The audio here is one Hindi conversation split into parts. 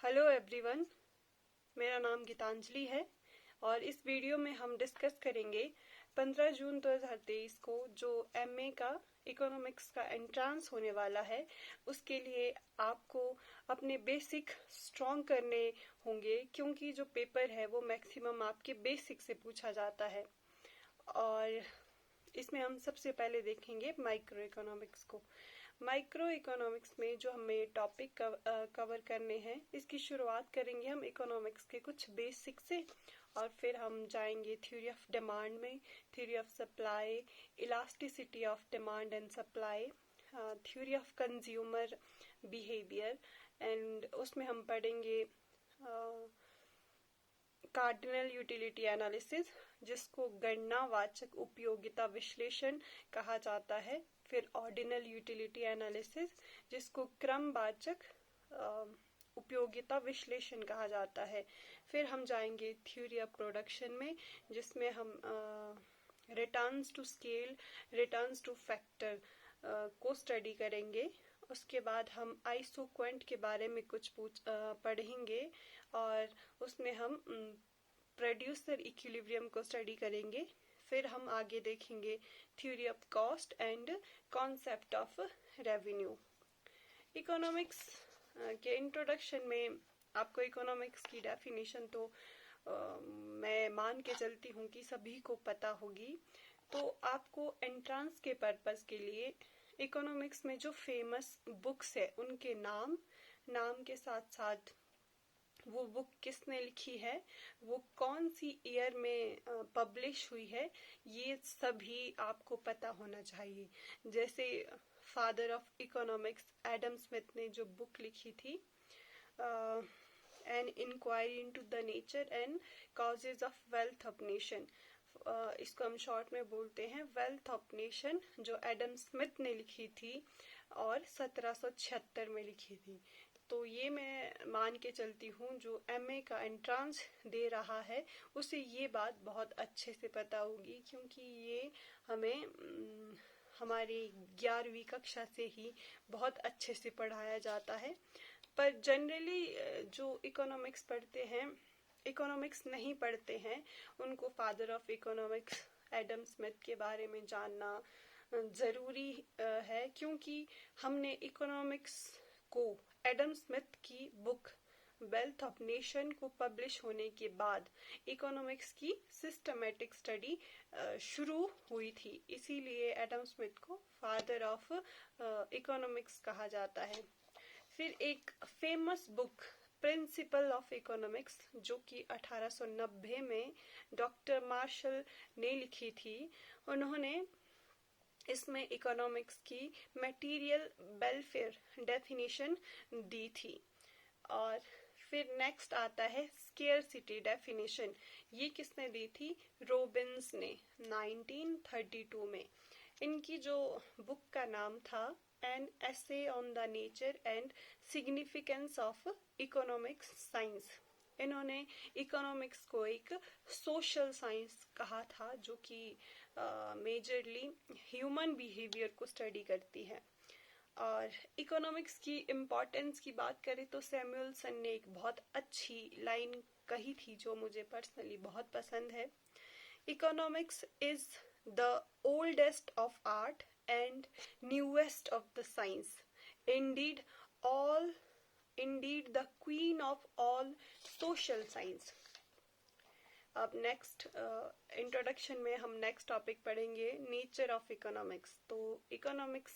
हेलो एवरीवन, मेरा नाम गीतांजलि है और इस वीडियो में हम डिस्कस करेंगे 15 जून 2023 को जो एमए का इकोनॉमिक्स का एंट्रांस होने वाला है। उसके लिए आपको अपने बेसिक स्ट्रॉन्ग करने होंगे, क्योंकि जो पेपर है वो मैक्सिमम आपके बेसिक से पूछा जाता है। और इसमें हम सबसे पहले देखेंगे माइक्रो इकोनॉमिक्स को। माइक्रो इकोनॉमिक्स में जो हमें टॉपिक कवर करने हैं, इसकी शुरुआत करेंगे हम इकोनॉमिक्स के कुछ बेसिक से, और फिर हम जाएंगे थ्योरी ऑफ डिमांड में, theory of supply, elasticity of demand and supply, theory of consumer behaviour, and उसमें हम पढ़ेंगे कार्डिनल यूटिलिटी एनालिसिस, जिसको गणनावाचक उपयोगिता विश्लेषण कहा जाता है। फिर ऑर्डिनल यूटिलिटी एनालिसिस, जिसको क्रमवाचक उपयोगिता विश्लेषण कहा जाता है। फिर हम जाएंगे थ्योरी ऑफ प्रोडक्शन में, जिसमें हम returns to scale, returns to factor को स्टडी करेंगे। उसके बाद हम आइसोक्वेंट के बारे में कुछ पढ़ेंगे, और उसमें हम प्रोड्यूसर इक्विलिब्रियम को स्टडी करेंगे। फिर हम आगे देखेंगे theory of cost and concept of revenue. Economics के इंट्रोडक्शन में आपको इकोनॉमिक्स की डेफिनेशन तो मैं मान के चलती हूँ कि सभी को पता होगी। तो आपको एंट्रांस के पर्पस के लिए इकोनॉमिक्स में जो फेमस बुक्स है उनके नाम के साथ साथ वो बुक किसने लिखी है, वो कौन सी ईयर में पब्लिश हुई है, ये सभी आपको पता होना चाहिए। जैसे father of economics Adam Smith ने जो बुक लिखी थी an inquiry into the nature and causes of wealth of nation, इसको हम शॉर्ट में बोलते हैं वेल्थ ऑफ नेशन, जो एडम स्मिथ ने लिखी थी और 1776 में लिखी थी। तो ये मैं मान के चलती हूँ जो एमए का एंट्रांस दे रहा है उसे ये बात बहुत अच्छे से पता होगी, क्योंकि ये हमें हमारी 11वीं कक्षा से ही बहुत अच्छे से पढ़ाया जाता है। पर जनरली जो इकोनॉमिक्स पढ़ते हैं, इकोनॉमिक्स नहीं पढ़ते हैं, उनको father of economics Adam Smith के बारे में जानना जरूरी है, क्योंकि हमने इकोनॉमिक्स को एडम स्मिथ की बुक वेल्थ ऑफ नेशन को पब्लिश होने के बाद इकोनॉमिक्स की सिस्टमेटिक स्टडी शुरू हुई थी, इसीलिए एडम स्मिथ को फादर ऑफ इकोनॉमिक्स कहा जाता है। फिर एक famous book principle of economics, जो कि 1890 में डॉक्टर मार्शल ने लिखी थी। उन्होंने इसमें इकोनॉमिक्स की मटेरियल वेलफेयर डेफिनेशन दी थी। और फिर नेक्स्ट आता है स्केर्सिटी डेफिनेशन, ये किसने दी थी, रॉबिन्स ने 1932 में। इनकी जो बुक का नाम था an essay on the nature and significance of economics science. इन्होंने इकोनॉमिक्स को एक सोशल साइंस कहा था, जो कि मेजरली ह्यूमन बिहेवियर को स्टडी करती है। और इकोनॉमिक्स की इम्पोर्टेंस की बात करें तो सैमुअलसन ने एक बहुत अच्छी लाइन कही थी जो मुझे पर्सनली बहुत पसंद है। Economics is the oldest of art and newest of the science, indeed the queen of all social science। अब नेक्स्ट इंट्रोडक्शन में हम नेक्स्ट टॉपिक पढ़ेंगे नेचर ऑफ इकोनॉमिक्स। तो इकोनॉमिक्स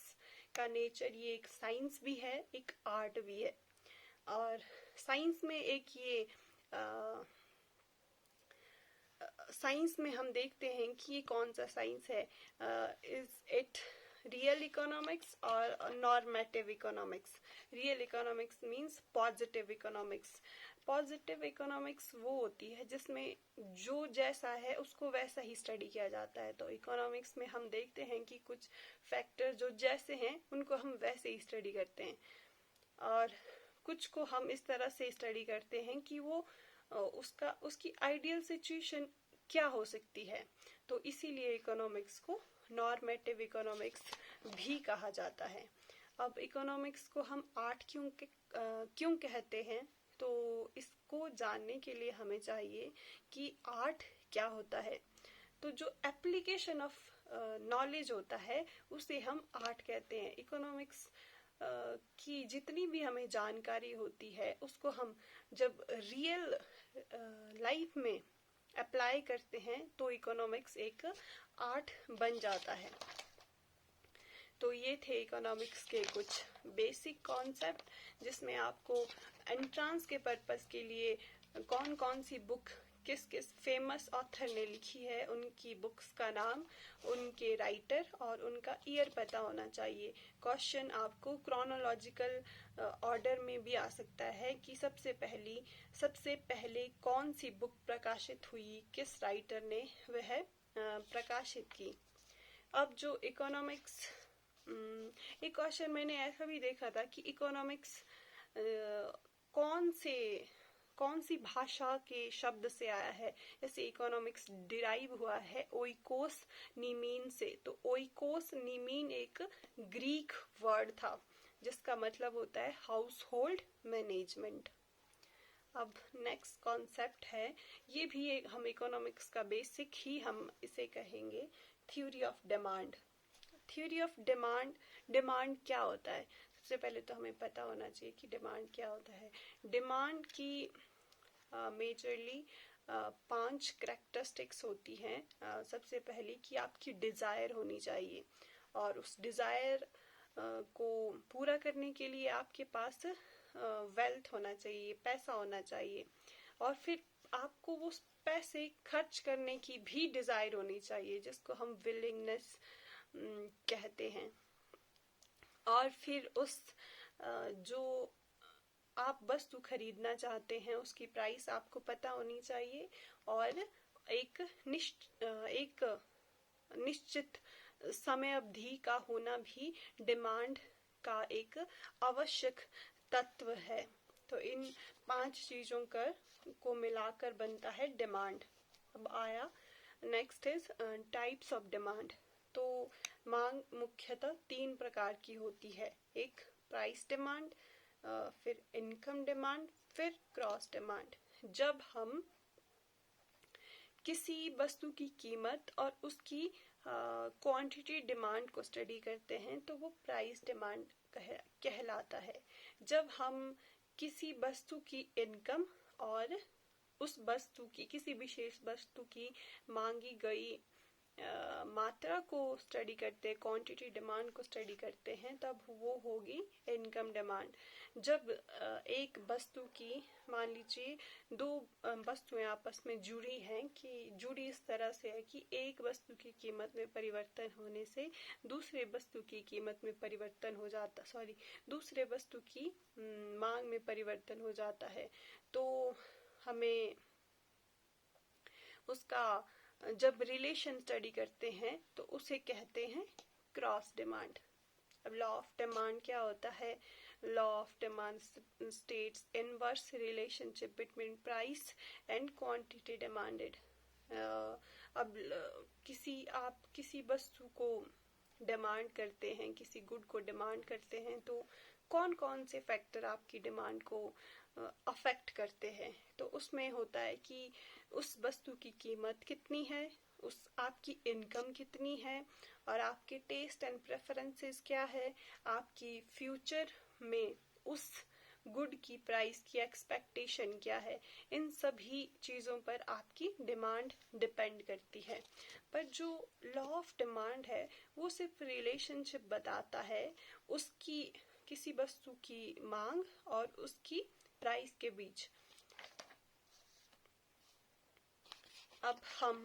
का नेचर ये एक साइंस भी है, एक आर्ट भी है। और साइंस में एक ये साइंस में हम देखते हैं कि ये कौन सा साइंस है, इज इट रियल इकोनॉमिक्स और normative economics. Real economics means positive economics. Positive economics वो होती है जिसमें जो जैसा है उसको वैसा ही स्टडी किया जाता है। तो इकोनॉमिक्स में हम देखते हैं कि कुछ फैक्टर जो जैसे हैं उनको हम वैसे ही स्टडी करते हैं, और कुछ को हम इस तरह से स्टडी करते हैं कि वो उसकी आइडियल सिचुएशन क्या हो सकती है। तो इसीलिए इकोनॉमिक्स को नॉर्मेटिव इकोनॉमिक्स भी कहा जाता है। अब इकोनॉमिक्स को हम आर्ट क्यों कहते हैं, तो इसको जानने के लिए हमें चाहिए कि आर्ट क्या होता है। तो जो एप्लीकेशन ऑफ नॉलेज होता है उसे हम आर्ट कहते हैं। इकोनॉमिक्स की जितनी भी हमें जानकारी होती है उसको हम जब रियल लाइफ में अप्लाई करते हैं तो इकोनॉमिक्स एक आर्ट बन जाता है। तो ये थे इकोनॉमिक्स के कुछ बेसिक कॉन्सेप्ट, जिसमें आपको एंट्रांस के पर्पस के लिए कौन कौन सी बुक किस किस फेमस ऑथर ने लिखी है, उनकी बुक्स का नाम, उनके राइटर और उनका ईयर पता होना चाहिए। क्वेश्चन आपको क्रोनोलॉजिकल ऑर्डर में भी आ सकता है कि सबसे पहले कौन सी बुक प्रकाशित हुई, किस राइटर ने वह प्रकाशित की। अब जो इकोनॉमिक्स, एक क्वेश्चन मैंने ऐसा भी देखा था कि इकोनॉमिक्स कौन सी भाषा के शब्द से आया है। जैसे इकोनॉमिक्स डिराइव हुआ है ओइकोस नीमीन से, तो ओइकोस नीमीन एक ग्रीक वर्ड था जिसका मतलब होता है हाउस होल्ड मैनेजमेंट। अब नेक्स्ट कॉन्सेप्ट है, ये भी एक हम इकोनॉमिक्स का बेसिक ही हम इसे कहेंगे, theory of demand. Theory of demand क्या होता है? सबसे पहले तो हमें पता होना चाहिए कि डिमांड क्या होता है। डिमांड की मेजरली 5 कैरेक्टरिस्टिक्स होती हैं। सबसे पहले कि आपकी डिजायर होनी चाहिए, और उस डिजायर को पूरा करने के लिए आपके पास वेल्थ होना चाहिए, पैसा होना चाहिए, और फिर आपको वो पैसे खर्च करने की भी डिजायर होनी चाहिए, जिसको हम विलिंगनेस कहते हैं। और फिर उस जो आप वस्तु खरीदना चाहते हैं उसकी प्राइस आपको पता होनी चाहिए, और एक निश्चित समय अवधि का होना भी डिमांड का एक आवश्यक तत्व है। तो इन 5 चीजों को मिलाकर बनता है डिमांड। अब आया next is types of demand. तो मांग मुख्यतः 3 प्रकार की होती है, एक प्राइस डिमांड, फिर इनकम डिमांड, फिर क्रॉस डिमांड। जब हम किसी वस्तु की कीमत और उसकी क्वांटिटी डिमांड को स्टडी करते हैं तो वो प्राइस डिमांड कहलाता है। जब हम किसी वस्तु की इनकम और उस वस्तु की, किसी विशेष वस्तु की मांगी गई मात्रा को स्टडी करते हैं, क्वांटिटी डिमांड को स्टडी करते हैं, तब वो होगी इनकम डिमांड। जब एक वस्तु की, मान लीजिए 2 वस्तुएं आपस में जुड़ी इस तरह से है कि एक वस्तु की कीमत में परिवर्तन होने से दूसरे वस्तु की कीमत में परिवर्तन हो जाता, दूसरे वस्तु की मांग में परिवर्तन हो जाता है, तो हमें उसका जब रिलेशन स्टडी करते हैं तो उसे कहते हैं क्रॉस डिमांड। अब लॉ ऑफ डिमांड क्या होता है? Law of demand states inverse relationship between price and quantity demanded. अब आप किसी वस्तु को डिमांड करते हैं, किसी गुड को डिमांड करते हैं, तो कौन कौन से फैक्टर आपकी डिमांड को अफेक्ट करते हैं? तो उसमें होता है कि उस वस्तु की कीमत कितनी है, आपकी इनकम कितनी है, और आपके टेस्ट एंड प्रेफरेंसेस क्या है, आपकी फ्यूचर में उस गुड की प्राइस की एक्सपेक्टेशन क्या है। इन सभी चीजों पर आपकी डिमांड डिपेंड करती है। पर जो लॉ ऑफ डिमांड है वो सिर्फ रिलेशनशिप बताता है उसकी, किसी वस्तु की मांग और उसकी प्राइस के बीच। अब हम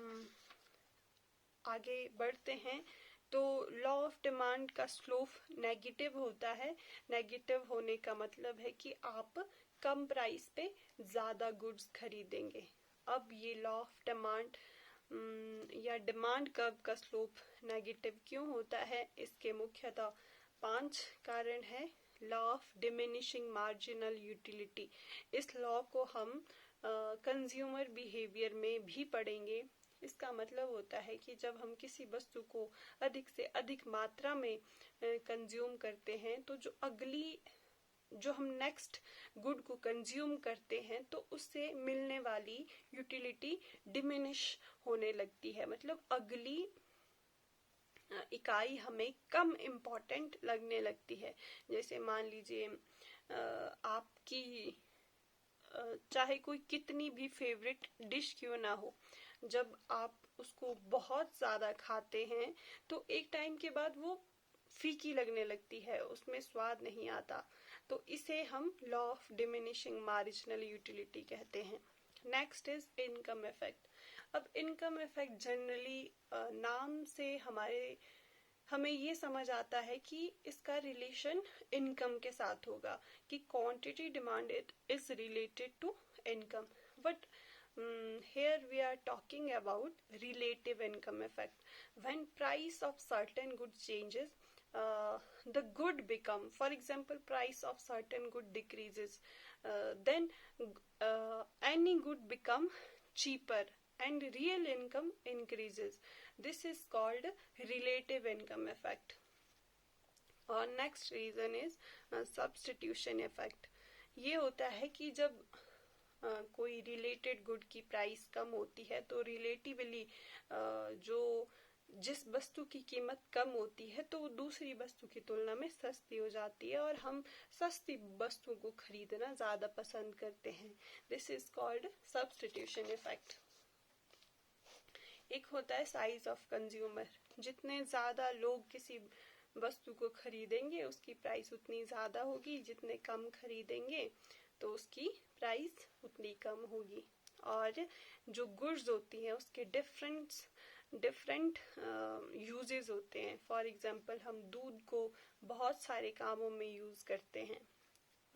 आगे बढ़ते हैं। तो लॉ ऑफ डिमांड का स्लोप नेगेटिव होता है। नेगेटिव होने का मतलब है कि आप कम प्राइस पे ज्यादा गुड्स खरीदेंगे। अब ये लॉ ऑफ डिमांड या डिमांड कर्व का स्लोप नेगेटिव क्यों होता है? इसके मुख्यतः 5 कारण है। Law of diminishing marginal utility, इस लॉ को हम कंज्यूमर बिहेवियर में भी पढ़ेंगे। इसका मतलब होता है कि जब हम किसी वस्तु को अधिक से अधिक मात्रा में कंज्यूम करते हैं तो जो अगली जो हम नेक्स्ट गुड को कंज्यूम करते हैं तो उससे मिलने वाली यूटिलिटी डिमिनिश होने लगती है, मतलब अगली इकाई हमें कम इम्पोर्टेंट लगने लगती है। जैसे मान लीजिए आपकी चाहे कोई कितनी भी फेवरेट डिश क्यों ना हो, जब आप उसको बहुत ज्यादा खाते हैं तो एक टाइम के बाद वो फीकी लगने लगती है, उसमें स्वाद नहीं आता। तो इसे हम law of diminishing marginal utility कहते हैं। Next is income effect. अब इनकम इफेक्ट जनरली नाम से हमें ये समझ आता है कि इसका रिलेशन इनकम के साथ होगा, कि quantity demanded is related to income, but here we are talking about relative income effect. When price of certain good changes, the good become, for example, price of certain good decreases, then any good become cheaper and real income increases. This is called relative income effect. और next reason is substitution effect. ये होता है कि जब कोई रिलेटेड गुड की प्राइस कम होती है तो रिलेटिवली जो जिस वस्तु की कीमत कम होती है तो वो दूसरी वस्तु की तुलना में सस्ती हो जाती है और हम सस्ती वस्तु को खरीदना ज्यादा पसंद करते हैं। This is called substitution effect. एक होता है साइज ऑफ कंज्यूमर। जितने ज्यादा लोग किसी वस्तु को खरीदेंगे उसकी प्राइस उतनी ज्यादा होगी, जितने कम खरीदेंगे तो उसकी प्राइस उतनी कम होगी। और जो गुड्स होती हैं उसके डिफरेंट यूजेस होते हैं। फॉर एग्जांपल हम दूध को बहुत सारे कामों में यूज करते हैं।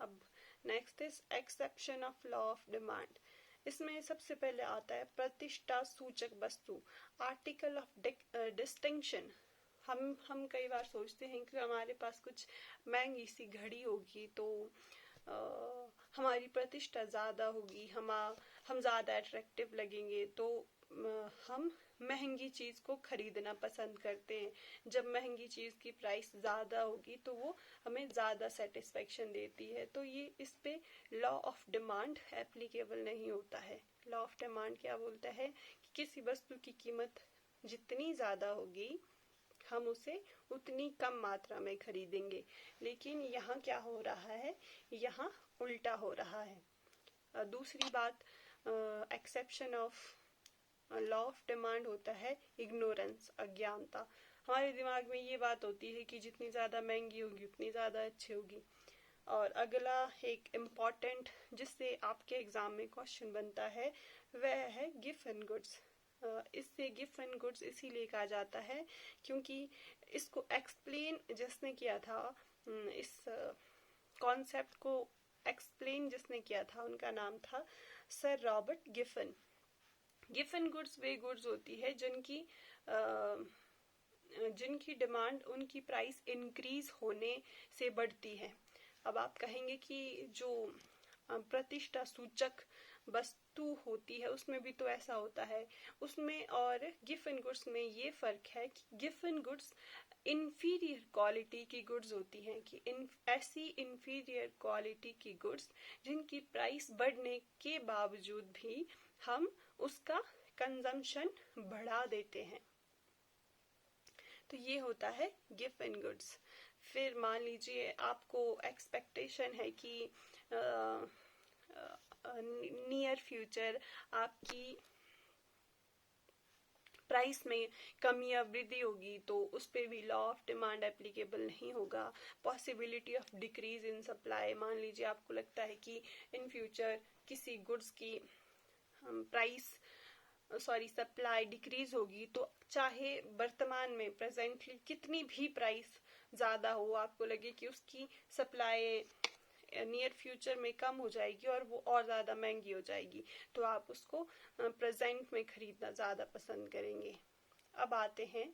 अब next is exception of law of demand. इसमें सबसे पहले आता है प्रतिष्ठा सूचक वस्तु, आर्टिकल ऑफ डिस्टिंक्शन। हम कई बार सोचते हैं कि हमारे पास कुछ महंगी सी घड़ी होगी तो हमारी प्रतिष्ठा ज्यादा होगी, हम ज्यादा अट्रैक्टिव लगेंगे, तो हम महंगी चीज को खरीदना पसंद करते हैं। जब महंगी चीज की प्राइस ज्यादा होगी तो वो हमें ज्यादा सेटिस्फेक्शन देती है। तो ये इस पे लॉ ऑफ डिमांड एप्लीकेबल नहीं होता है। लॉ ऑफ डिमांड क्या बोलता है कि किसी वस्तु की कीमत जितनी ज्यादा होगी हम उसे उतनी कम मात्रा में खरीदेंगे, लेकिन यहाँ क्या हो रहा है, यहाँ उल्टा हो रहा है। दूसरी बात, exception of law of demand होता है इग्नोरेंस, अज्ञानता। हमारे दिमाग में ये बात होती है कि जितनी ज्यादा महंगी होगी उतनी ज्यादा अच्छी होगी। और अगला एक इम्पॉर्टेंट जिससे आपके एग्जाम में क्वेश्चन बनता है वह है गिवन गुड्स। इससे गिवन गुड्स इसीलिए कहा जाता है क्योंकि इसको एक्सप्लेन जिसने किया था, इस कॉन्सेप्ट को एक्सप्लेन जिसने किया था उनका नाम था सर रॉबर्ट गिफन। गिवन गुड्स वे गुड्स होती है जिनकी डिमांड उनकी प्राइस इंक्रीज होने से बढ़ती है। अब आप कहेंगे कि जो प्रतिष्ठा सूचक वस्तु होती है उसमें भी तो ऐसा होता है, उसमें और गिवन गुड्स में ये फर्क है कि गिवन गुड्स इंफीरियर क्वालिटी की गुड्स होती हैं, कि ऐसी इंफीरियर क्वालिटी की गुड्स जिनकी प्राइस बढ़ने के बावजूद भी हम उसका कंजम्पशन बढ़ा देते हैं। तो ये होता है गिवन गुड्स। फिर मान लीजिए आपको एक्सपेक्टेशन है कि नियर फ्यूचर आपकी प्राइस में कमी या वृद्धि होगी तो उस पे भी लॉ ऑफ डिमांड एप्लीकेबल नहीं होगा। Possibility of decrease in supply, मान लीजिए आपको लगता है कि इन फ्यूचर किसी गुड्स की सप्लाई डिक्रीज होगी, तो चाहे वर्तमान में प्रेजेंटली कितनी भी प्राइस ज्यादा हो, आपको लगे कि उसकी सप्लाई नियर फ्यूचर में कम हो जाएगी और वो और ज्यादा महंगी हो जाएगी, तो आप उसको प्रेजेंट में खरीदना ज्यादा पसंद करेंगे। अब आते हैं